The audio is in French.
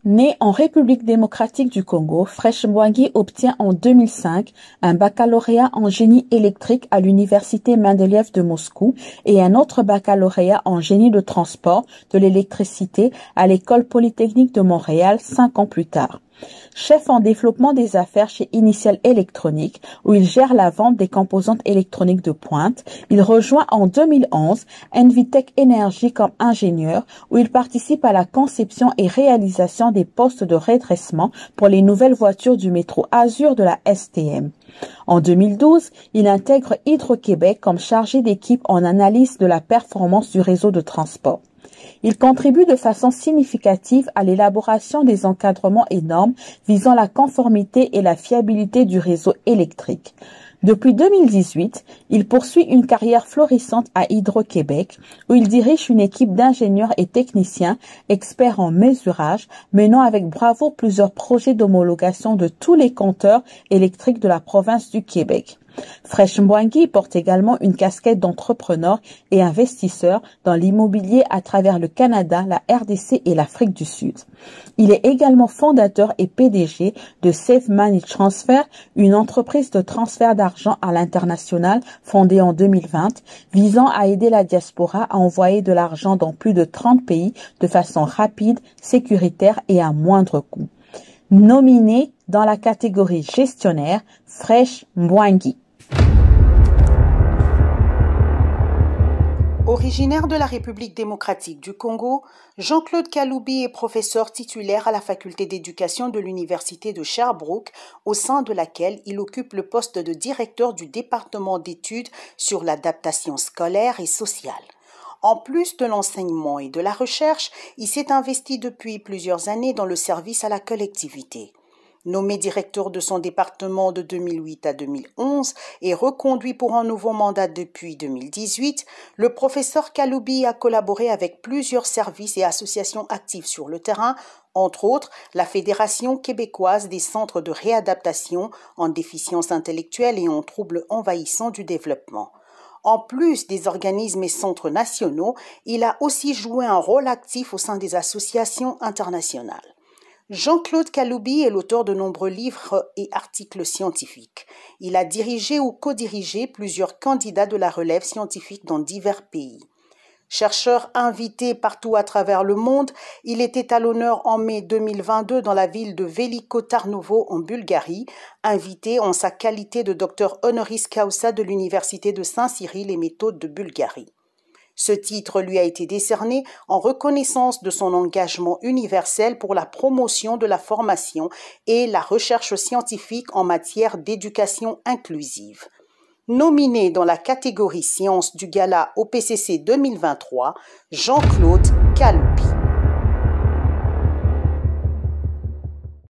Né en République démocratique du Congo, Fresh Mbwangi obtient en 2005 un baccalauréat en génie électrique à l'université Mendeleïev de Moscou et un autre baccalauréat en génie de transport de l'électricité à l'École polytechnique de Montréal 5 ans plus tard. Chef en développement des affaires chez Initial Electronics, où il gère la vente des composantes électroniques de pointe, il rejoint en 2011 Envitech Energy comme ingénieur, où il participe à la conception et réalisation des postes de redressement pour les nouvelles voitures du métro Azur de la STM. En 2012, il intègre Hydro-Québec comme chargé d'équipe en analyse de la performance du réseau de transport. Il contribue de façon significative à l'élaboration des encadrements et normes visant la conformité et la fiabilité du réseau électrique. Depuis 2018, il poursuit une carrière florissante à Hydro-Québec, où il dirige une équipe d'ingénieurs et techniciens experts en mesurage, menant avec bravoure plusieurs projets d'homologation de tous les compteurs électriques de la province du Québec. Fresh Mbwangi porte également une casquette d'entrepreneur et investisseur dans l'immobilier à travers le Canada, la RDC et l'Afrique du Sud. Il est également fondateur et PDG de Save Money Transfer, une entreprise de transfert d'argent à l'international fondée en 2020, visant à aider la diaspora à envoyer de l'argent dans plus de 30 pays de façon rapide, sécuritaire et à moindre coût. Nominé dans la catégorie gestionnaire, Fresh Mbwangi. Originaire de la République démocratique du Congo, Jean-Claude Kaloubi est professeur titulaire à la faculté d'éducation de l'université de Sherbrooke, au sein de laquelle il occupe le poste de directeur du département d'études sur l'adaptation scolaire et sociale. En plus de l'enseignement et de la recherche, il s'est investi depuis plusieurs années dans le service à la collectivité. Nommé directeur de son département de 2008 à 2011 et reconduit pour un nouveau mandat depuis 2018, le professeur Kaloubi a collaboré avec plusieurs services et associations actives sur le terrain, entre autres la Fédération québécoise des centres de réadaptation en déficience intellectuelle et en troubles envahissants du développement. En plus des organismes et centres nationaux, il a aussi joué un rôle actif au sein des associations internationales. Jean-Claude Kaloubi est l'auteur de nombreux livres et articles scientifiques. Il a dirigé ou co-dirigé plusieurs candidats de la relève scientifique dans divers pays. Chercheur invité partout à travers le monde, il était à l'honneur en mai 2022 dans la ville de Veliko Tarnovo en Bulgarie, invité en sa qualité de docteur honoris causa de l'université de Saint-Cyril et Méthode de Bulgarie. Ce titre lui a été décerné en reconnaissance de son engagement universel pour la promotion de la formation et la recherche scientifique en matière d'éducation inclusive. Nominé dans la catégorie sciences du gala OPCC 2023, Jean-Claude Kaloubi.